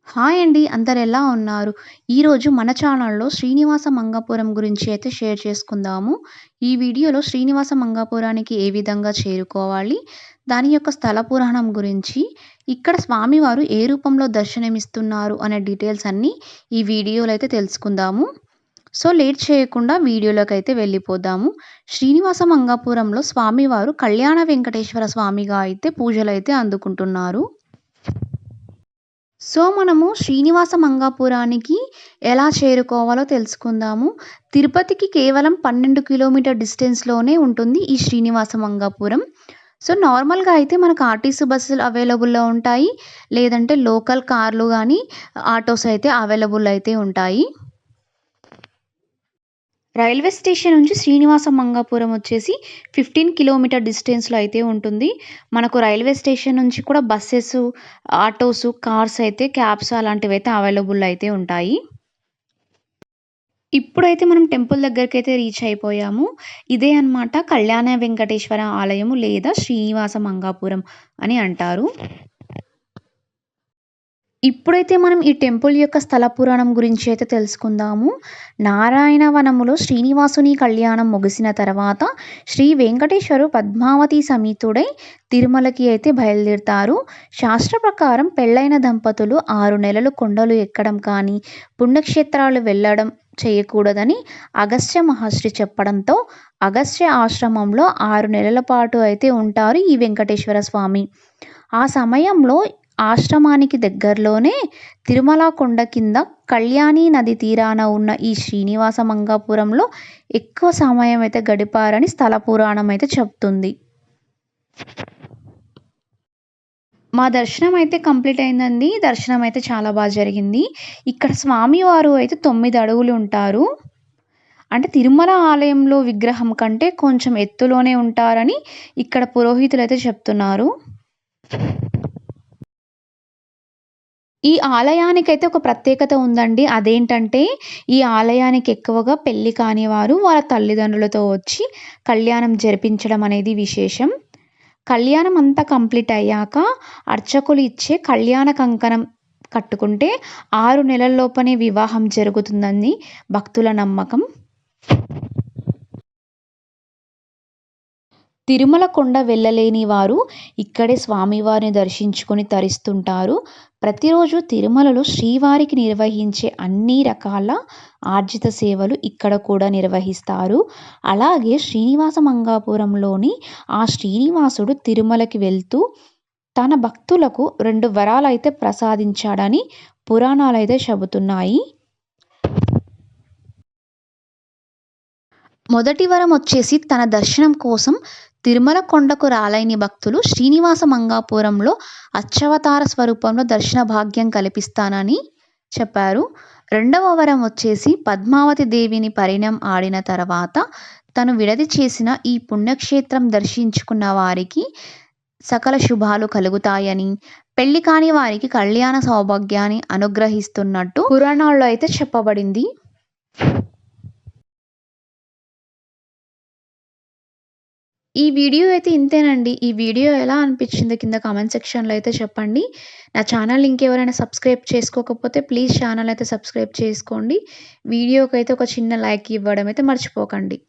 Hi అండి. అందరెలా ఉన్నారు? ఈరోజు మన ఛానల్‌లో శ్రీనివాస మంగాపురం గురించి అయితే షేర్ చేసుకుందాము. ఈ వీడియోలో శ్రీనివాస మంగాపురానికి ఏ విధంగా చేరుకోవాలి, దాని యొక్క స్థల పురాణం గురించి, ఇక్కడ స్వామివారు ఏ రూపంలో దర్శనమిస్తున్నారు అనే డీటెయిల్స్ అన్నీ ఈ వీడియోలో అయితే తెలుసుకుందాము. సో, లేట్ చేయకుండా వీడియోలోకైతే వెళ్ళిపోదాము. శ్రీనివాస మంగాపురంలో స్వామివారు కళ్యాణ వెంకటేశ్వర స్వామిగా అయితే పూజలైతే అందుకుంటున్నారు. సో, మనము శ్రీనివాస మంగాపురానికి ఎలా చేరుకోవాలో తెలుసుకుందాము. తిరుపతికి కేవలం 12 కిలోమీటర్ డిస్టెన్స్‌లోనే ఉంటుంది ఈ శ్రీనివాస మంగాపురం. సో, నార్మల్‌గా అయితే మనకు ఆర్టీసీ బస్సులు అవైలబుల్‌లో ఉంటాయి. లేదంటే లోకల్ కార్లు గానీ, ఆటోస్ అయితే అవైలబుల్ అయితే ఉంటాయి. రైల్వే స్టేషన్ నుంచి శ్రీనివాస మంగాపురం వచ్చేసి 15 కిలోమీటర్ డిస్టెన్స్‌లో అయితే ఉంటుంది. మనకు రైల్వే స్టేషన్ నుంచి కూడా బసెసు, ఆటోసు, కార్స్ అయితే క్యాబ్స్ అలాంటివైతే అవైలబుల్ అయితే ఉంటాయి. ఇప్పుడైతే మనం టెంపుల్ దగ్గరికైతే రీచ్ అయిపోయాము. ఇదే అన్నమాట కళ్యాణ వెంకటేశ్వర ఆలయము లేదా శ్రీనివాస మంగాపురం అని అంటారు. ఇప్పుడైతే మనం ఈ టెంపుల్ యొక్క స్థల పురాణం గురించి అయితే తెలుసుకుందాము. నారాయణవనములో శ్రీనివాసుని కళ్యాణం ముగిసిన తర్వాత శ్రీ వెంకటేశ్వరు పద్మావతి సమేతుడై తిరుమలకి అయితే బయలుదేరుతారు. శాస్త్ర ప్రకారం పెళ్ళైన దంపతులు 6 నెలలు కొండలు ఎక్కడం కానీ, పుణ్యక్షేత్రాలు వెళ్ళడం చేయకూడదని అగస్త్య మహర్షి చెప్పడంతో అగస్త్య ఆశ్రమంలో 6 నెలల పాటు అయితే ఉంటారు ఈ వెంకటేశ్వర స్వామి. ఆ సమయంలో ఆశ్రమానికి దగ్గరలోనే తిరుమల కొండ కింద కళ్యాణి నది తీరాన ఉన్న ఈ శ్రీనివాస మంగాపురంలో ఎక్కువ సమయం అయితే గడిపారని స్థల పురాణం అయితే చెప్తుంది. మా దర్శనం అయితే కంప్లీట్ అయిందండి. దర్శనం అయితే చాలా బాగా జరిగింది. ఇక్కడ స్వామివారు అయితే 9 అడుగులు ఉంటారు. అంటే తిరుమల ఆలయంలో విగ్రహం కంటే కొంచెం ఎత్తులోనే ఉంటారని ఇక్కడ పురోహితులైతే చెప్తున్నారు. ఈ ఆలయానికైతే ఒక ప్రత్యేకత ఉందండి. అదేంటంటే, ఈ ఆలయానికి ఎక్కువగా పెళ్లి కాని వారు వాళ్ళ తల్లిదండ్రులతో వచ్చి కళ్యాణం జరిపించడం అనేది విశేషం. కళ్యాణం అంతా కంప్లీట్ అయ్యాక అర్చకులు ఇచ్చే కళ్యాణ కంకణం కట్టుకుంటే 6 నెలల్లోపనే వివాహం జరుగుతుందని భక్తుల నమ్మకం. తిరుమల కొండ వెళ్ళలేని వారు ఇక్కడే స్వామివారిని దర్శించుకొని తరిస్తుంటారు. ప్రతిరోజు తిరుమలలో శ్రీవారికి నిర్వహించే అన్ని రకాల ఆర్జిత సేవలు ఇక్కడ కూడా నిర్వహిస్తారు. అలాగే శ్రీనివాస మంగాపురంలోని ఆ శ్రీనివాసుడు తిరుమలకి వెళ్తూ తన భక్తులకు 2 వరాలైతే ప్రసాదించాడని పురాణాలైతే చెబుతున్నాయి. మొదటి వరం వచ్చేసి తన దర్శనం కోసం తిరుమల కొండకు రాలేని భక్తులు శ్రీనివాస మంగాపురంలో అర్చావతార స్వరూపంలో దర్శన భాగ్యం కల్పిస్తానని చెప్పారు. రెండవ వరం వచ్చేసి పద్మావతి దేవిని పరిణయం ఆడిన తర్వాత తను విడది చేసిన ఈ పుణ్యక్షేత్రం దర్శించుకున్న వారికి సకల శుభాలు కలుగుతాయని, పెళ్లి కాని వారికి కళ్యాణ సౌభాగ్యాన్ని అనుగ్రహిస్తున్నట్టు పురాణాల్లో అయితే చెప్పబడింది. ఈ వీడియో అయితే ఇంతేనండి. ఈ వీడియో ఎలా అనిపించిందో కింద కామెంట్ సెక్షన్‌లో అయితే చెప్పండి. నా ఛానల్ ఇంకెవరైనా సబ్స్క్రైబ్ చేసుకోకపోతే ప్లీజ్ ఛానల్ అయితే సబ్స్క్రైబ్ చేసుకోండి. వీడియోకైతే ఒక చిన్న లైక్ ఇవ్వడం అయితే మర్చిపోకండి.